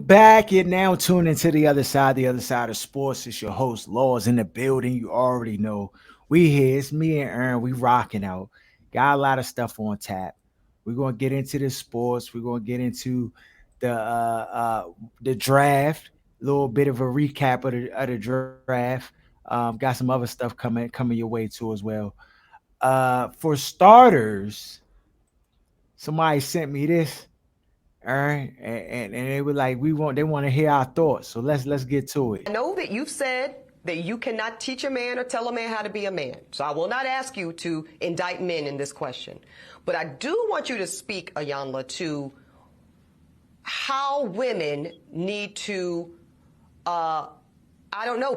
back. You're now tuned into the other side of sports. It's your host, Laws in the building. You already know. We here. It's me and Aaron. We rocking out. Got a lot of stuff on tap. We're gonna get into the sports. We're gonna get into the uh uh the draft. A little bit of a recap of the draft. Got some other stuff coming your way too as well. For starters, somebody sent me this. All right, and they were like, they want to hear our thoughts. So let's get to it. I know that you've said that you cannot teach a man or tell a man how to be a man. So I will not ask you to indict men in this question. But I do want you to speak, Ayanla, to how women need to,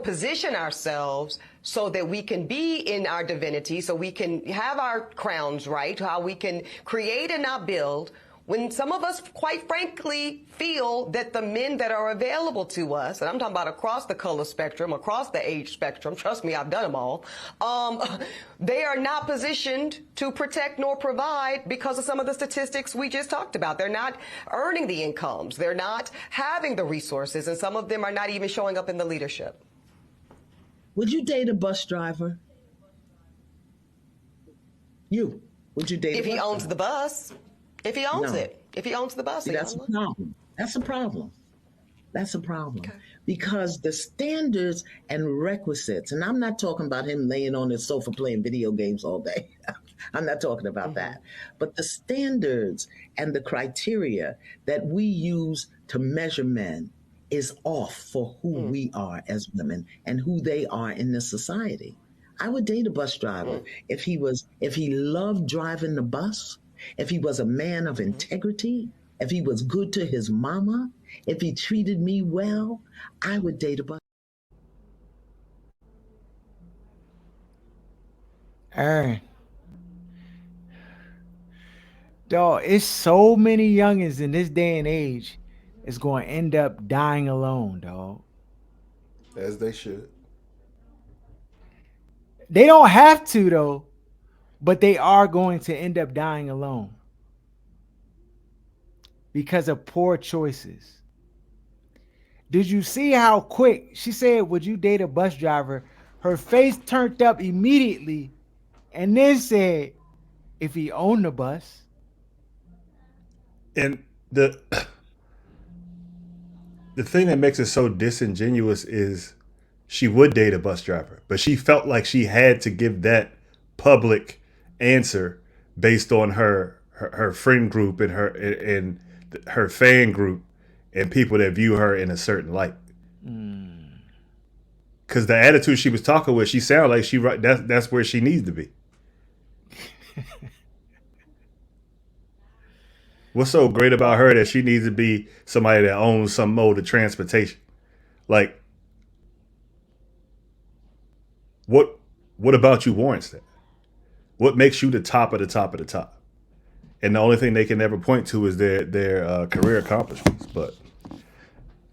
position ourselves so that we can be in our divinity, so we can have our crowns right, how we can create and not build, when some of us, quite frankly, feel that the men that are available to us, and I'm talking about across the color spectrum, across the age spectrum, trust me, I've done them all, they are not positioned to protect nor provide because of some of the statistics we just talked about. They're not earning the incomes. They're not having the resources, and some of them are not even showing up in the leadership. Would you date a bus driver? Would you date if a bus he owns driver? the bus? If he owns No. it. If he owns the bus. See, that's a problem. That's a problem. That's a problem. Okay. Because the standards and requisites, and I'm not talking about him laying on his sofa playing video games all day. I'm not talking about that. But the standards and the criteria that we use to measure men is off for who we are as women and who they are in this society. I would date a bus driver if he loved driving the bus, if he was a man of integrity, if he was good to his mama, if he treated me well, I would date a bus. Aaron, dog, it's so many youngins in this day and age is going to end up dying alone, dog. As they should. They don't have to though, but they are going to end up dying alone because of poor choices. Did you see how quick she said, "Would you date a bus driver?" Her face turned up immediately and then said, "If he owned the bus." And the thing that makes it so disingenuous is she would date a bus driver, but she felt like she had to give that public answer based on her friend group and her fan group and people that view her in a certain light. Because the attitude she was talking with, she sounded like that's where she needs to be. What's so great about her that she needs to be somebody that owns some mode of transportation? Like, what about you warrants that? What makes you the top of the top of the top? And the only thing they can never point to is their career accomplishments. But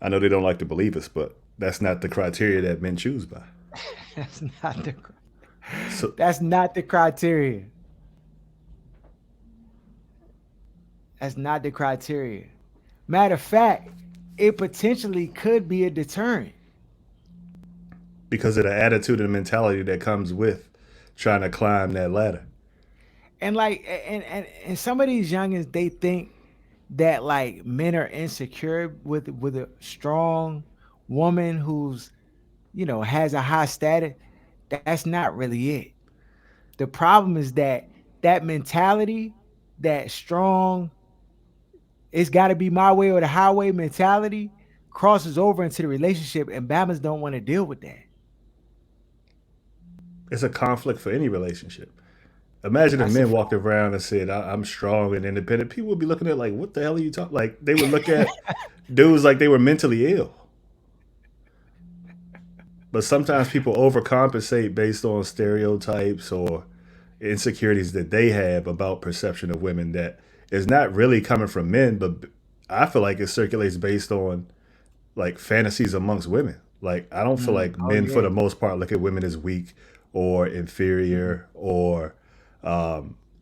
I know they don't like to believe us, but that's not the criteria that men choose by. That's not the That's not the criteria. That's not the criteria. Matter of fact, it potentially could be a deterrent. Because of the attitude and mentality that comes with trying to climb that ladder. And like and some of these youngins, they think that like men are insecure with a strong woman who's, has a high status. That's not really it. The problem is that mentality, that strong, it's got to be my way or the highway mentality crosses over into the relationship, and Bamas don't want to deal with that. It's a conflict for any relationship. Imagine if That's men walked around and said, I'm strong and independent. People would be looking at like, what the hell are you talking? Like, they would look at dudes like they were mentally ill. But sometimes people overcompensate based on stereotypes or insecurities that they have about perception of women that is not really coming from men, but I feel like it circulates based on like fantasies amongst women. Like, I don't feel like men for the most part look at women as weak or inferior or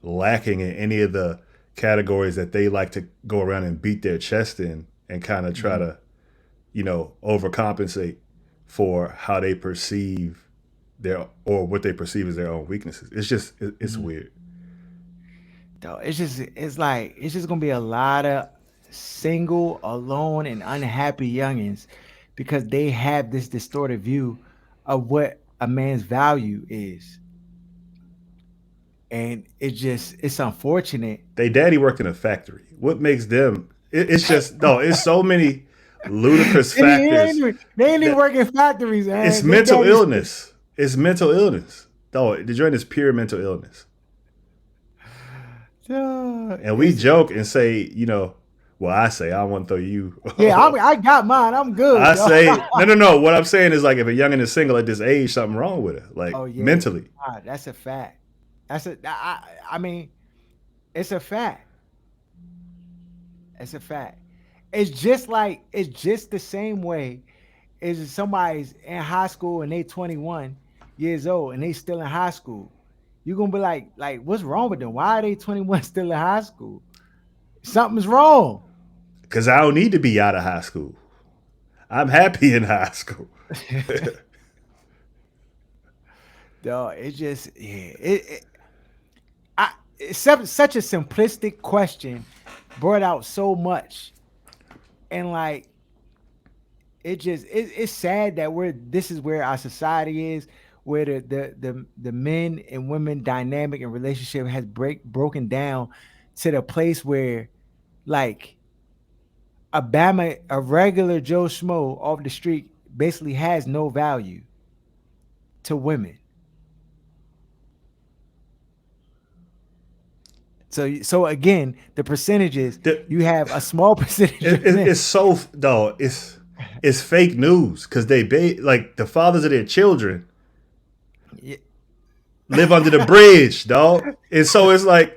lacking in any of the categories that they like to go around and beat their chest in and kind of try to overcompensate for how they perceive their or what they perceive as their own weaknesses. It's just it's Mhm. weird. Though it's like it's just gonna be a lot of single, alone, and unhappy youngins because they have this distorted view of what a man's value is, and it's unfortunate. They daddy worked in a factory. What makes them? It's just no. It's so many ludicrous factors They ain't even that working factories, it's man. They mental daddy's illness. It's mental illness. No, the joint is pure mental illness. And we it's joke and say, well, I say I don't want to throw you. yeah. I got mine. I'm good, I dog. say no, no, no. What I'm saying is like if a youngin is single at this age, something wrong with her, like Oh yeah, mentally. that's a fact. I mean, it's a fact. It's a fact. It's just the same way as if somebody's in high school and they 21 years old and they still in high school. You're gonna be like, what's wrong with them? Why are they 21 still in high school? Something's wrong. Because I don't need to be out of high school. I'm happy in high school. Dog, it just yeah. It's such a simplistic question brought out so much. And like it's sad that we're this is where our society is, where the men and women dynamic and relationship has broken down to the place where like a regular Joe Schmo off the street basically has no value to women. So again, the percentages The- you have a small percentage of men. it's so no, it's fake news because like the fathers of their children Yeah. live under the bridge, dog. And so it's like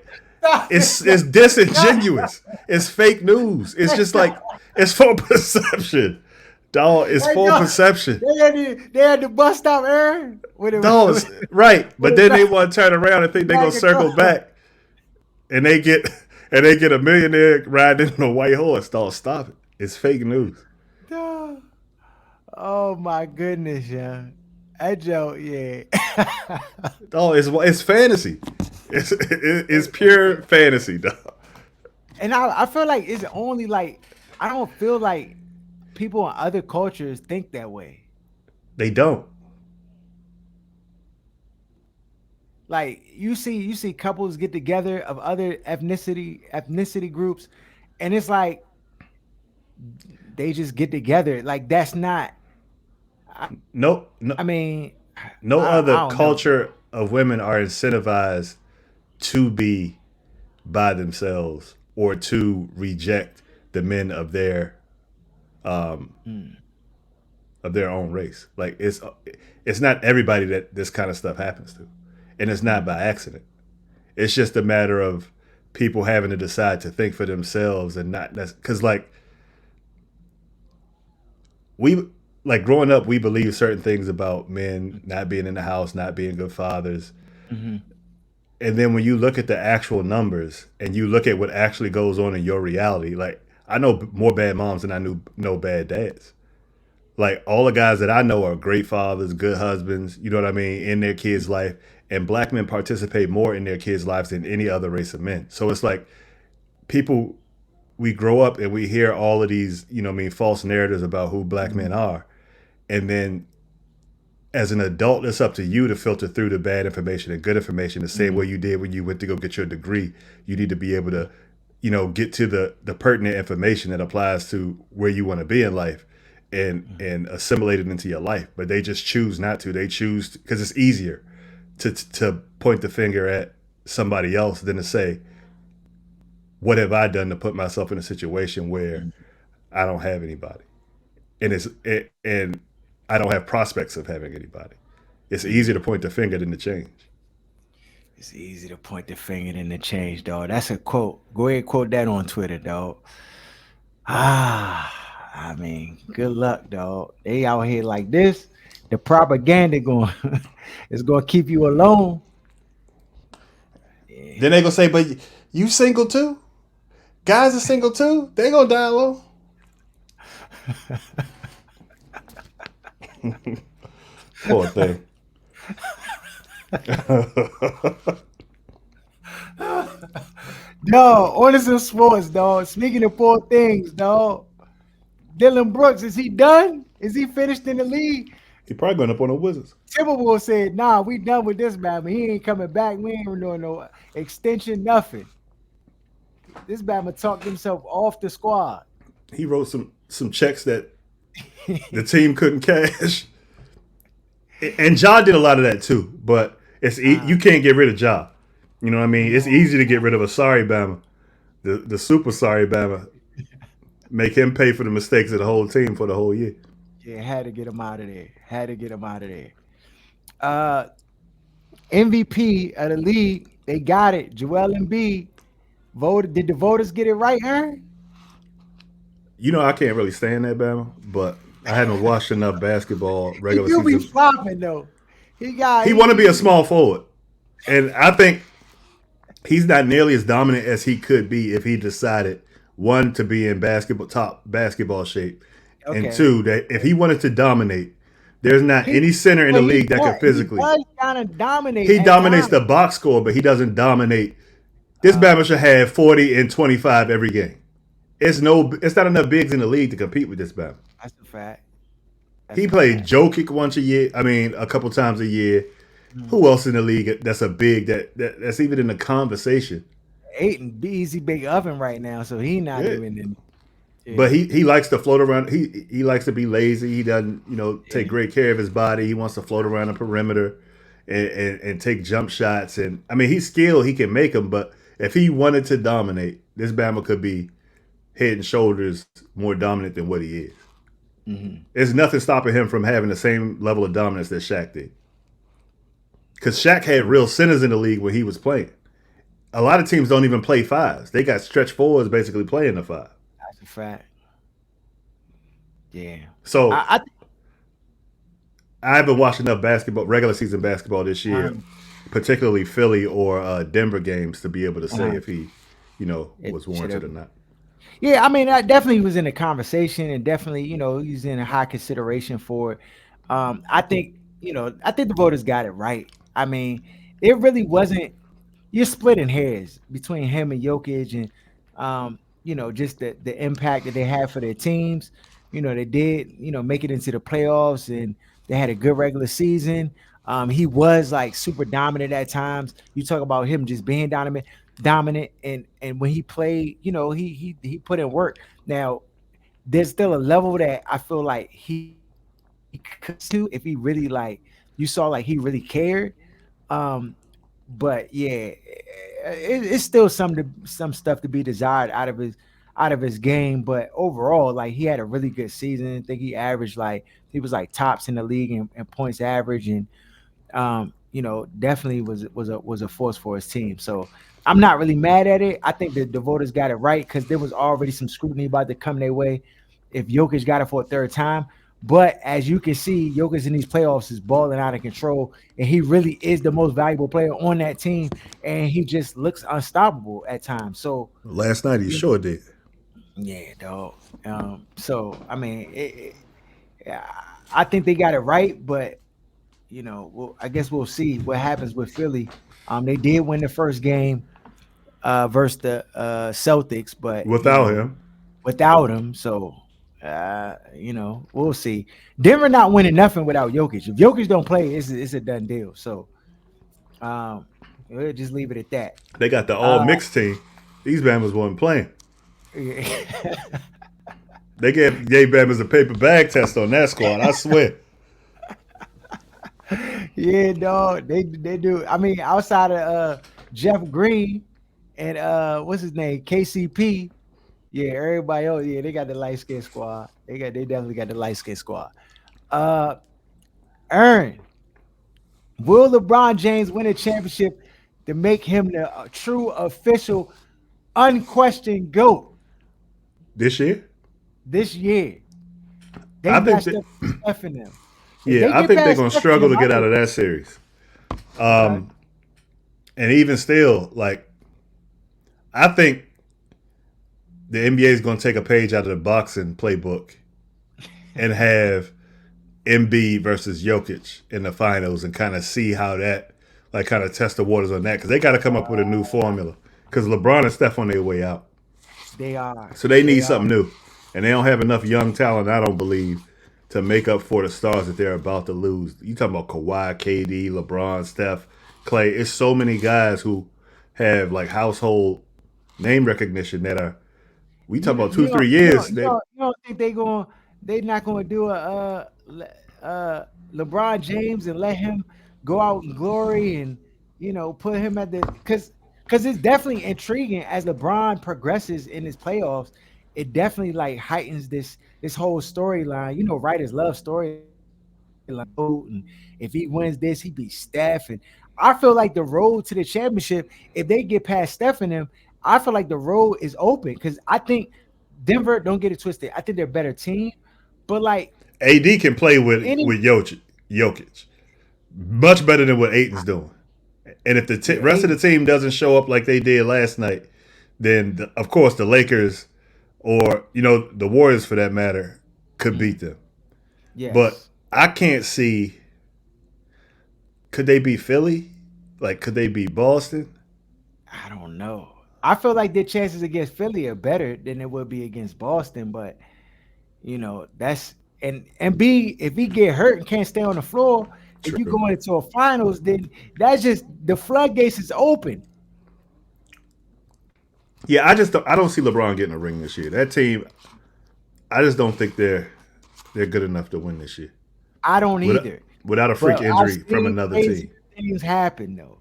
it's disingenuous. It's fake news. It's just like it's full perception, dog. It's Hey, full dog, perception. they had the bus stop, Aaron. With it, Dog, right. But then they with want to turn around and think they're gonna back circle across. back, and they get a millionaire riding on a white horse. Dog, stop it. It's fake news. Oh my goodness, yeah. That joke, yeah. Dog, it's fantasy. It's pure fantasy, dog. And I feel like it's only like I don't feel like people in other cultures think that way. They don't. Like you see couples get together of other ethnicity groups, and it's like they just get together. Like that's not. No, no, I mean, no other I don't know. culture of women are incentivized to be by themselves or to reject the men of their own race. Like it's not everybody that this kind of stuff happens to, and it's not by accident. It's just a matter of people having to decide to think for themselves and not because we like growing up we believe certain things about men not being in the house, not being good fathers, Hmm. and then when you look at the actual numbers and you look at what actually goes on in your reality, like I know more bad moms than I knew no bad dads. Like all the guys that I know are great fathers, good husbands, you know what I mean, in their kids' life. And black men participate more in their kids' lives than any other race of men. So it's like people we grow up and we hear all of these, false narratives about who black men are. And then as an adult, it's up to you to filter through the bad information and good information the same way you did when you went to go get your degree. You need to be able to, get to the pertinent information that applies to where you want to be in life and assimilate it into your life. But they just choose not to. They choose because it's easier to point the finger at somebody else than to say, what have I done to put myself in a situation where I don't have anybody? And I don't have prospects of having anybody. It's easier to point the finger than to change. It's easy to point the finger and to change, dog. That's a quote. Go ahead, quote that on Twitter, dog. I mean, good luck, dog. They out here like this. The propaganda going is going to keep you alone. Then they gonna say, "But you single too? Guys are single too? They gonna die alone." Poor thing. Dog, on to some sports, dog. Speaking of poor things, dog. Dylan Brooks, is he done? Is he finished in the league? He probably going up on the Wizards. Timberwolves said, nah, we done with this man. He ain't coming back. We ain't doing no extension, nothing. This Bama talked himself off the squad. He wrote some checks that the team couldn't cash. And Ja did a lot of that too, but you can't get rid of Ja. You know what I mean? It's easy to get rid of a sorry Bama, the super sorry Bama. Make him pay for the mistakes of the whole team for the whole year. Yeah, had to get him out of there. Had to get him out of there. Uh, MVP of the league, they got it. Joel Embiid voted. Did the voters get it right, Aaron? You know, I can't really stand that Bama, but I haven't watched enough basketball He regular do be season. flopping though. He want to be a small forward, and I think he's not nearly as dominant as he could be if he decided, one, to be in top basketball shape, and Okay. two, that if he wanted to dominate, there's not He, any center in the but league that can he physically. does kind of dominate He at dominates times. the box score, but he doesn't dominate. This Bama should have 40 and 25 every game. It's not enough bigs in the league to compete with this Bama. That's a fact. That's He a played fact. Jokic once a year. I mean, a couple times a year. Mm. Who else in the league that's a big that's even in the conversation? Aiton, be easy big oven right now, so he not Yeah. even in. But Yeah, he likes to float around. He likes to be lazy. He doesn't take yeah. great care of his body. He wants to float around the perimeter and take jump shots. And I mean, he's skilled. He can make them. But if he wanted to dominate, this Bama could be head and shoulders more dominant than what he is. Mm-hmm. There's nothing stopping him from having the same level of dominance that Shaq did. Because Shaq had real centers in the league when he was playing. A lot of teams don't even play fives. They got stretch forwards basically playing the five. That's a fact. Yeah. So I I haven't watched enough regular season basketball this year, um, particularly Philly or Denver games, to be able to say if he, it was should warranted have. or not. Yeah, I mean, I definitely was in the conversation, and definitely, he's in a high consideration for it. I think, I think the voters got it right. I mean, it really wasn't. You're splitting hairs between him and Jokic, and just the impact that they had for their teams. They did, make it into the playoffs, and they had a good regular season. He was like super dominant at times. You talk about him just being dominant, and when he played, he put in work. Now there's still a level that I feel like he could to if he really like you saw like he really cared. Um, but yeah, it's still some stuff to be desired out of his game. But overall, like he had a really good season. I think he was like tops in the league in points average, and definitely was a force for his team. So I'm not really mad at it. I think that the voters got it right because there was already some scrutiny about to come their way if Jokic got it for a third time. But as you can see, Jokic in these playoffs is balling out of control, and he really is the most valuable player on that team, and he just looks unstoppable at times. So Last night he yeah, sure did. yeah, dog. So I mean, yeah, I think they got it right, but I guess we'll see what happens with Philly. They did win the first game versus the Celtics, but Without him, without him. So we'll see. Denver not winning nothing without Jokic. If Jokic don't play, it's a done deal. So um, we'll just leave it at that. they got the all Uh, mixed team. These Bamas wasn't playing. yeah, They gave Bamas a paper bag test on that squad. I swear. yeah, dog. They do. I mean, outside of Jeff Green and what's his name, KCP. Yeah, everybody else. Yeah, they got the light skin squad. They definitely got the light skin squad. Uh, Aaron, will LeBron James win a championship to make him the true official, unquestioned GOAT This year, this year? They I think matched that up with Steph and them. If yeah, they I get think they're past gonna Steph and struggle them, to I get out think of that series. okay. And even still, like I think the NBA is going to take a page out of the boxing playbook and have Embiid versus Jokic in the finals and kind of see how that, like, kind of test the waters on that because they got to come up with a new formula because LeBron and Steph on their way out, They are. so they need They are. something new, and they don't have enough young talent, I don't believe, to make up for the stars that they're about to lose. You talking about Kawhi, KD, LeBron, Steph, Clay? It's so many guys who have like household name recognition that are. We talk about two, You don't, three you years. don't, you don't, you don't think they not going to do a LeBron James and let him go out in glory and put him at the because it's definitely intriguing as LeBron progresses in his playoffs. It definitely like heightens this whole storyline. Writers love storyline. And if he wins this, he beats Steph. And I feel like the road to the championship, if they get past Steph and him, I feel like the road is open because I think Denver, don't get it twisted. I think they're a better team, but like AD can play with any Jokic much better than what Aiton's doing. And if the yeah, rest of the team doesn't show up like they did last night, then of course the Lakers or the Warriors for that matter could beat them. But yes, I can't see. Could they beat Philly? Like, could they beat Boston? I don't know. I feel like their chances against Philly are better than it would be against Boston, but that's and B, if he get hurt and can't stay on the floor, if you True. go into a finals, then that's just the floodgates is open. Yeah, I don't see LeBron getting a ring this year. That team, I just don't think they're good enough to win this year. I don't Without, either. without a freak But I've injury from seen another crazy team. things happen though.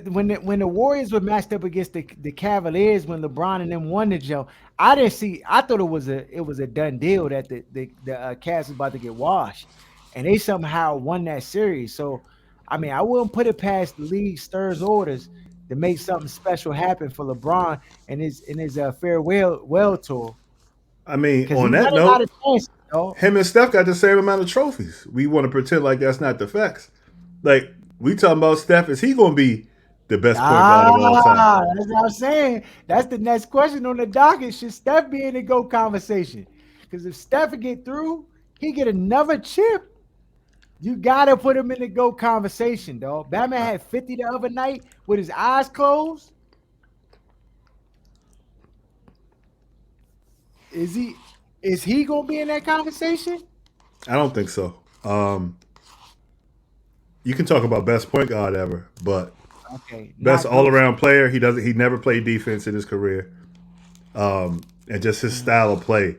When the Warriors were matched up against the Cavaliers when LeBron and them won the jump, I didn't see. I thought it was a done deal that the Cavs was about to get washed, and they somehow won that series. So, I mean, I wouldn't put it past the league stirs orders to make something special happen for LeBron and his farewell tour I mean, because on he that running out note, of chances, though. him and Steph got the same amount of trophies. We want to pretend like that's not the facts. Like, we talking about Steph. Is he going to be the best point guard of all time? That's what I'm saying. That's the next question on the docket. Should Steph be in the GOAT conversation? Because if Steph get through, he get another chip. You gotta put him in the GOAT conversation, dog. Batman had 50 the other night with his eyes closed. Is he gonna be in that conversation? I don't think so. You can talk about best point guard ever, but Okay, best not all GOAT. around player. He never played defense in his career, and just his style of play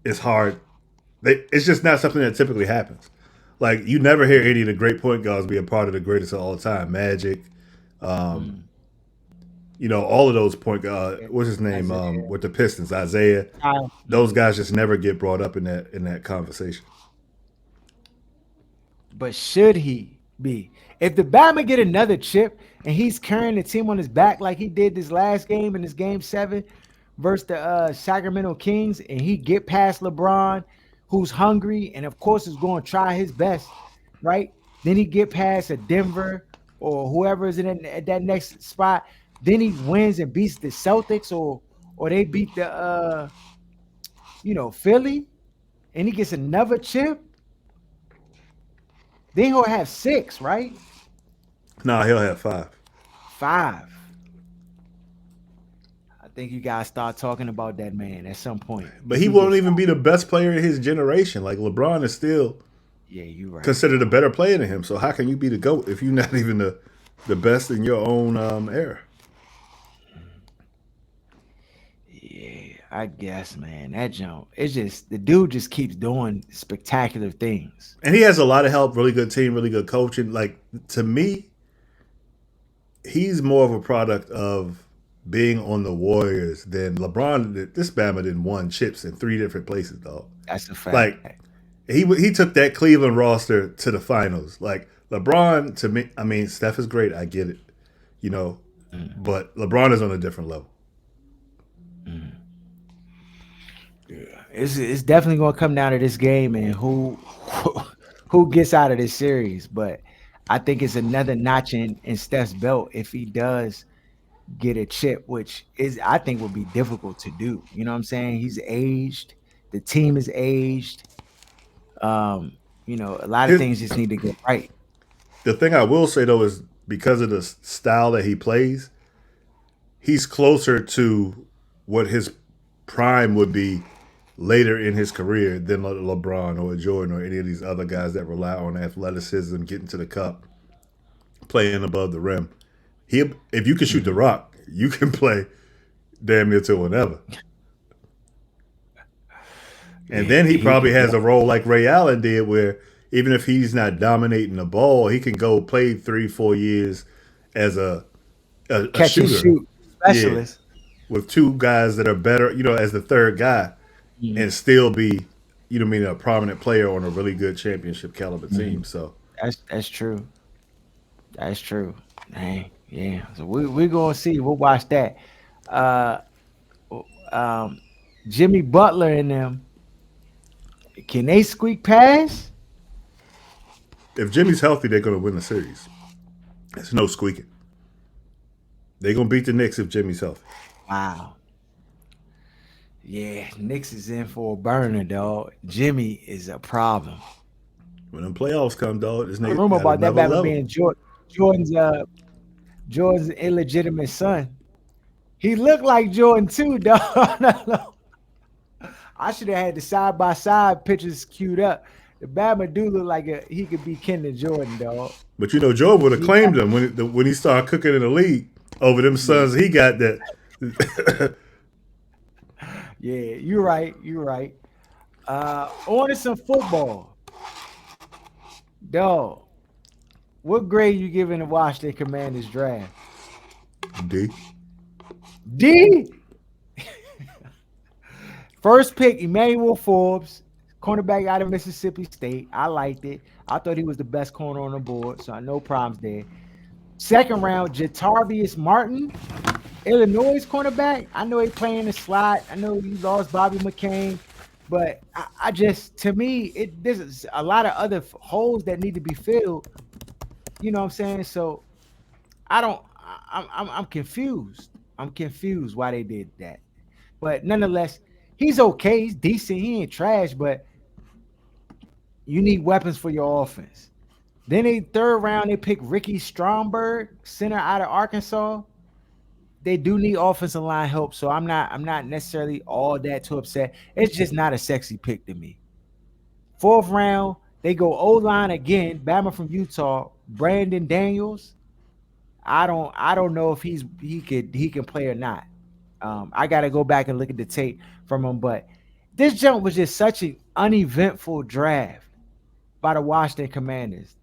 is hard. It's just not something that typically happens. Like, you never hear any of the great point guards be a part of the greatest of all time. Magic, Mm. all of those point guard. What's his name? Isaiah. With the Pistons, Isaiah. Those Yeah. guys just never get brought up in that conversation. But should he be? If the Bama get another chip and he's carrying the team on his back like he did this last game in this game 7 versus the Sacramento Kings, and he get past LeBron, who's hungry and of course is going to try his best, right? Then he get past a Denver or whoever is at that next spot. Then he wins and beats the Celtics or they beat the Philly, and he gets another chip. Then he'll have 6, right? Nah, he'll have 5. 5. I think you guys start talking about that man at some point. But If he he won't gets even 5. be the best player in his generation. Like, LeBron is still Yeah, you're right. considered a better player than him. So how can you be the GOAT if you're not even the best in your own era? Yeah, I guess, man. That jump. It's just the dude just keeps doing spectacular things. And he has a lot of help, really good team, really good coaching. Like, to me, he's more of a product of being on the Warriors than LeBron. This Bama didn't won chips in 3 different places, dog. That's a fact. Like, he took that Cleveland roster to the finals. Like, LeBron, to me, I mean, Steph is great. I get it, but LeBron is on a different level. It's definitely going to come down to this game and who gets out of this series. But I think it's another notch in Steph's belt if he does get a chip, which is I think would be difficult to do. You know what I'm saying? He's aged. The team is aged. A lot of His things just need to get right. the thing I will say though is because of the style that he plays, he's closer to what his prime would be later in his career than LeBron or Jordan or any of these other guys that rely on athleticism, getting to the cup, playing above the rim. He, if you can shoot the Mhm. rock, you can play damn near till whenever. And Yeah, then he he probably could has a role like Ray Allen did, where even if he's not dominating the ball, he can go play 3-4 years as a catch and shooter. shoot Yeah, specialist. with two guys that are better, as the third guy, and Mhm. still be, a prominent player on a really good championship caliber team. Mhm. So That's true. That's true. Dang, yeah. So we gonna see. We'll watch that. Uh, um, Jimmy Butler and them. Can they squeak past? if Jimmy's healthy, they're going to win the series. There's no squeaking. They're going to beat the Knicks if Jimmy's healthy. Wow. Yeah, Knicks is in for a burner, dog. Jimmy is a problem. When them playoffs come, dog, this A nigga rumor got about that another Batman level. being Jordan's illegitimate son. He looked like Jordan too, dog. I should have had the side by side pictures queued up. The Batman do look like he could be Kendall Jordan, dog. But Joe would have He got claimed him when he started cooking in the league over them yeah, sons he got that. yeah. You're right. You're right. On to some football, dog. What grade you giving the Washington Commanders draft? D. D. First pick, Emmanuel Forbes, cornerback out of Mississippi State. I liked it. I thought he was the best corner on the board, so no problems there. Second round, Jatavius Martin, Illinois cornerback. I know he playing the slot. I know he lost Bobby McCain, but I just, to me, there's a lot of other holes that need to be filled. You know what I'm saying? So I don't. I'm confused. I'm confused why they did that. But nonetheless, he's okay. He's decent. He ain't trash, but you need weapons for your offense. Then they third round, they pick Ricky Stromberg, center out of Arkansas. They do need offensive line help, so I'm not necessarily all that too upset. It's just not a sexy pick to me. Fourth round, they go O line again. Bama from Utah, Brandon Daniels. I don't know if he can play or not. I got to go back and look at the tape from him, but this jump was just such an uneventful draft by the Washington Commanders.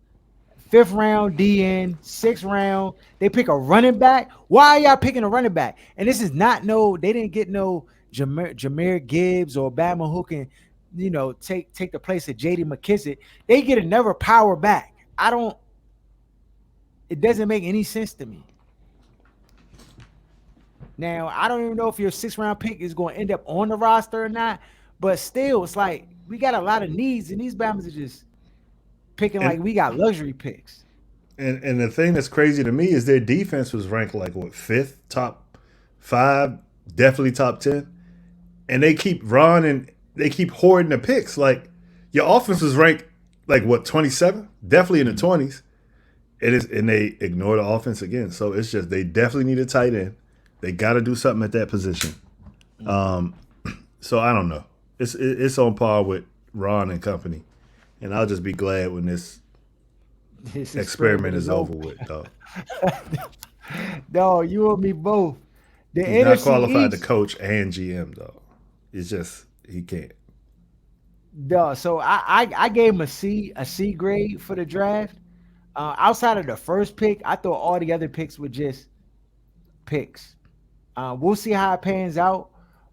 Fifth round, DN. Sixth round, they pick a running back. Why are y'all picking a running back? And this is not they didn't get no Jameer Gibbs or Bama who can, take the place of JD McKissick. They get another power back. It doesn't make any sense to me. Now, I don't even know if your sixth round pick is going to end up on the roster or not, but still, it's like we got a lot of needs, and these Bama's are just picking and like we got luxury picks. and the thing that's crazy to me is their defense was ranked like what, fifth, top five, definitely top 10, and they keep hoarding the picks. Like your offense was ranked like what, 27, definitely in the Mhm. 20s. It is, and they ignore the offense again. So it's just they definitely need a tight end. They got to do something at that position. Mhm. So I don't know. It's on par with Ron and company, and I'll just be glad when this This experiment experiment is is over over. with. Though No, you and me both. The he's not NFC qualified to East, coach and GM. Though it's just he can't. no. So I gave him a C grade for the draft. Outside of the first pick, I thought all the other picks were just picks. We'll see how it pans out.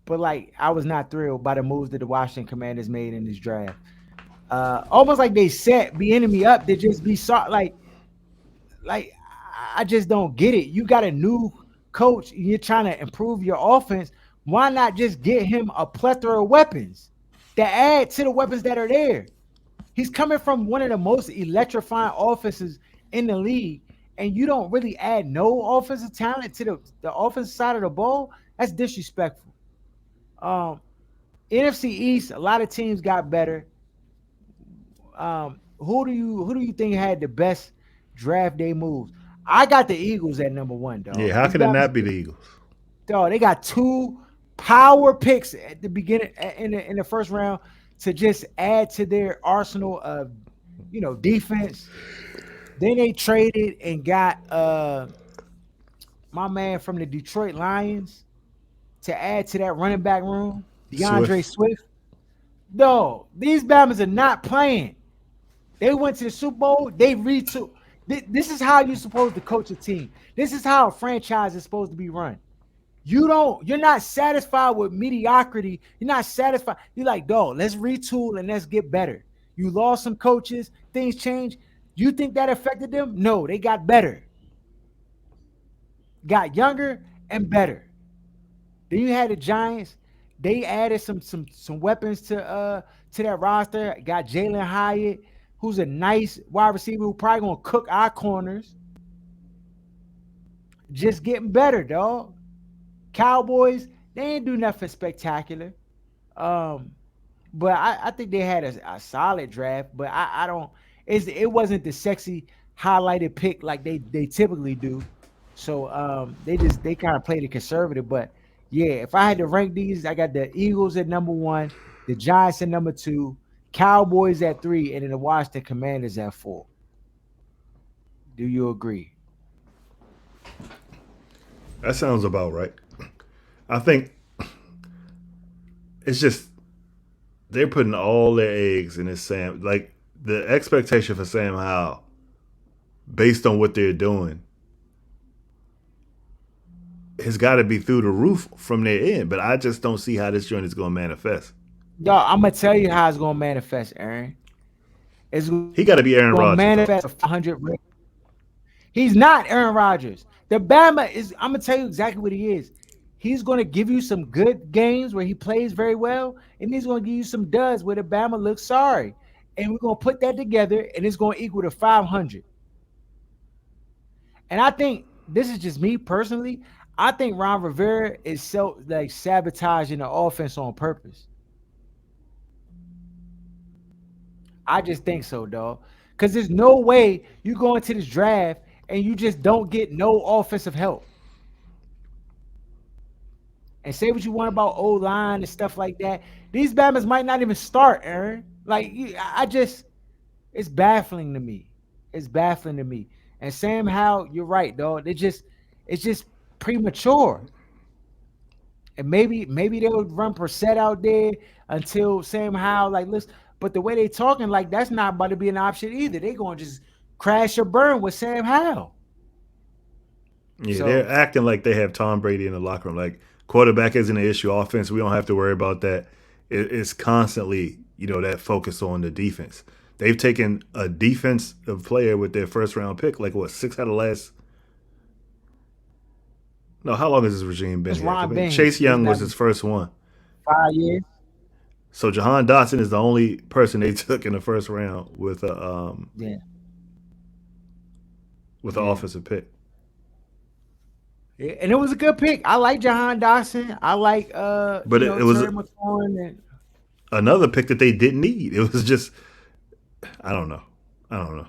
But like, I was not thrilled by the moves that the Washington Commanders made in this draft. Almost like they set the enemy up to just be like I just don't get it. You got a new coach, you're trying to improve your offense. Why not just get him a plethora of weapons that add to the weapons that are there? He's coming from one of the most electrifying offenses in the league, and you don't really add no offensive talent to the offensive side of the ball, that's disrespectful. Um, NFC East, a lot of teams got better. Who do you think had the best draft day moves? I got the Eagles at number one, Yeah, dog. how These can it guys, not be the Eagles? dog, they got two power picks at the beginning in the first round to just add to their arsenal of defense. Then they traded and got my man from the Detroit Lions to add to that running back room, DeAndre Swift. Swift. No, these Bama's are not playing. They went to the Super Bowl. They retook. This is how you're supposed to coach a team. This is how a franchise is supposed to be run. You're not satisfied with mediocrity. You're not satisfied. You're like, dog, let's retool and let's get better. You lost some coaches, things changed. You think that affected them? No, they got better, got younger and better. Then you had the Giants. They added some weapons to that roster. Got Jalen Hyatt, who's a nice wide receiver who probably gonna cook our corners. Just getting better, dog. Cowboys, they ain't do nothing spectacular. Um, but I think they had a solid draft. But I don't. It wasn't the sexy highlighted pick like they typically do. So they kind of played it conservative. But yeah, if I had to rank these, I got the Eagles at number one, the Giants at number two, Cowboys at three, and then the Washington Commanders at four. Do you agree? That sounds about right. I think it's just they're putting all their eggs in this Sam. Like the expectation for Sam Howell, based on what they're doing, has got to be through the roof from their end. But I just don't see how this joint is going to manifest. Yo, I'm gonna tell you how it's gonna manifest, Aaron. It's gonna He got to be Aaron manifest Rodgers though. 100. He's not Aaron Rodgers. The Bama is. I'm gonna tell you exactly what he is. He's gonna give you some good games where he plays very well, and he's gonna give you some duds where the Bama looks sorry. And we're gonna put that together, and it's gonna equal to 500. And I think this is just me personally. I think Ron Rivera is so like sabotaging the offense on purpose. I just think so, dog. Because there's no way you go into this draft and you just don't get no offensive help. And say what you want about O line and stuff like that. These Bama's might not even start, Aaron. Like I just, it's baffling to me. It's baffling to me. And Sam Howell, you're right, dog. It's just premature. And maybe they would run Brissett out there until Sam Howell like listen. But the way they talking, like that's not about to be an option either. They gonna just crash or burn with Sam Howell. Yeah, they're So acting like they have Tom Brady in the locker room. Like quarterback isn't an issue. Offense, we don't have to worry about that. It's constantly, that focus on the defense. They've taken a defensive player with their first round pick, like what, six out of last. No, how long has this regime been it's here? I Ron mean, Bain. Chase It's Young was not his first one. 5 years. So Jahan Dotson is the only person they took in the first round Yeah, with an yeah. offensive pick. Yeah, and it was a good pick. I like Jahan Dawson. I like But it was Terry McLaurin and another pick that they didn't need. It was just I don't know. I don't know.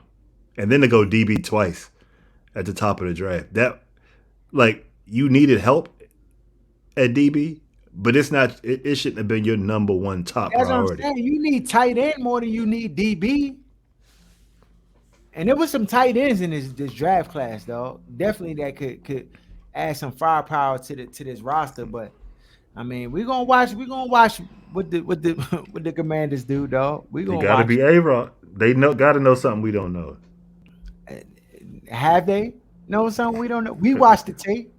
And then to go DB twice at the top of the draft. That like you needed help at DB, but it's not. It shouldn't have been your number one top that's what I'm priority. saying. You need tight end more than you need DB. And there was some tight ends in this draft class, though. Definitely that could add some firepower to this roster. But I mean, we're gonna watch what the what the Commanders do, dog. We're It gonna got to watch be it. A Rod. They got to know something we don't know. Have they know something we don't know? We watched the tape.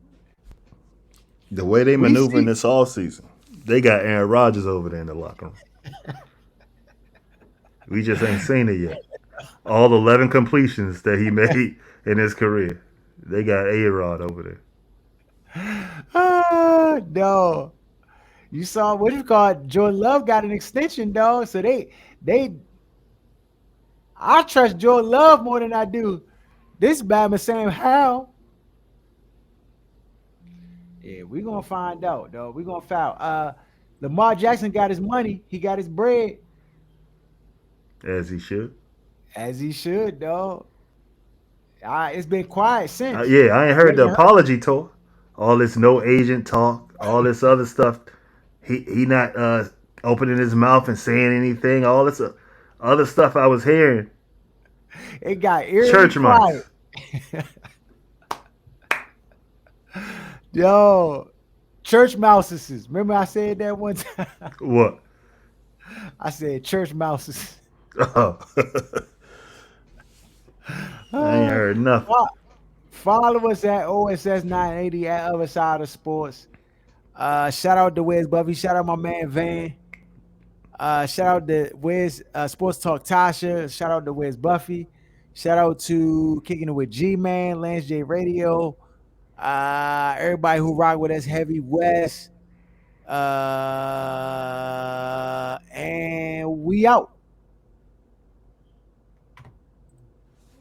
The way they We maneuvering see. this all season, they got Aaron Rodgers over there in the locker room. We just ain't seen it yet. All 11 completions that he made in his career, they got A Rod over there. No. You saw what you call it? Jordan Love got an extension, dog. So they I trust Jordan Love more than I do This Bama saying how? Yeah, we gonna find out, though. We gonna find out. Lamar Jackson got his money. He got his bread, as he should. as he should, though. It's been quiet since. Yeah, I ain't We heard the ain't heard. apology tour. All this no agent talk, all this other stuff. He not opening his mouth and saying anything. All this other stuff I was hearing. It got eerily Church quiet. mice. Yo, church mouses. Remember I said that one time? What? I said church mouses. Oh. I ain't Uh, heard nothing. fo- Follow us at OSS 980 at Other Side of Sports. Shout out to Wiz Buffy. Shout out my man Van. Shout out to Wiz Sports Talk Tasha. Shout out to Wiz Buffy. Shout out to Kicking It with G Man, Lance J Radio. Everybody who rock with us, Heavy West. And we out.